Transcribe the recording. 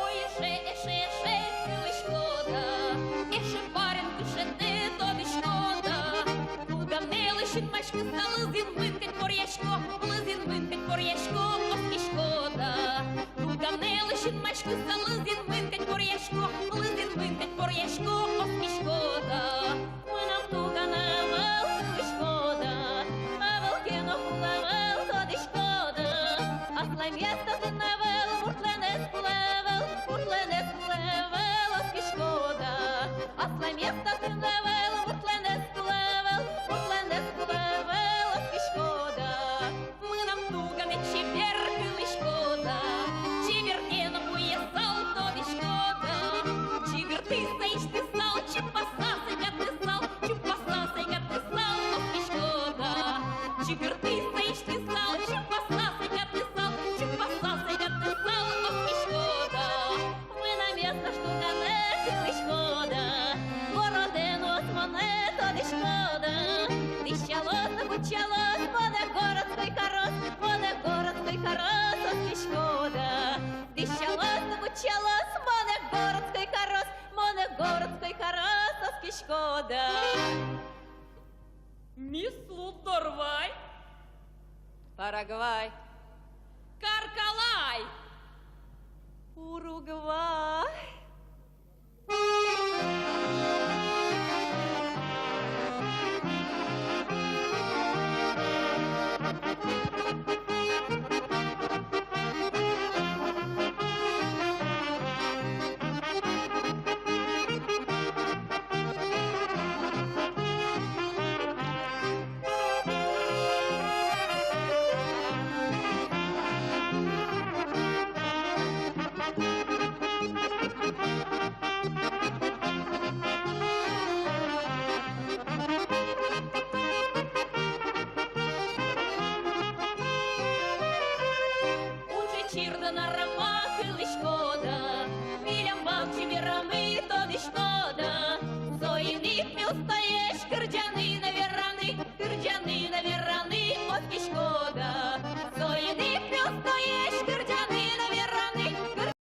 Ой, еше, коли шкода, еше баренку, ше не тобі шкода. Туга не лишить мачки, стали зінвинкать пор'ячко, коли зінвинкать пор'ячко, оски шкода. Туга не лишить мачки, стали зінвинкать пор'ячко, коли зінвинкать пор'ячко, оски шкода. Ми нам туга не вел, коли шкода, а волкино плевел, тоді шкода. А зле місто ти не вел, муртлене сплевел, муртлене сплевел, оски шкода. А зле місто ти не вел, муртлене сплевел, муртлене сплевел, оски шкода. Ми нам туга не чеберкали шкода, чеберкино поясал, тобі шкода. Чибер ти стоїш, ти стал, чупаса, сайка ти стал, чупаса, сайка ти стал, оски шкода. Чибер ти стоїш, ти стал, чупаса, сайка ти стал, чупаса, сайка ти стал, оски шкода. Ми на місто штука не кили шкода, бородину от мене тоді шкода. Дищалось, набучалось, мене городський хорос, мене городський хорос, оски шкода. Дищалось, набучалось, мене городський хорос, мене городський хорос, оски шкода. Міс Лудорвай, Парагвай, Каркалай, Уругвай. Чірда на рамахили шкода, білям бабчі вірами тобі шкода. Зоїник не устаєш, кирдяни не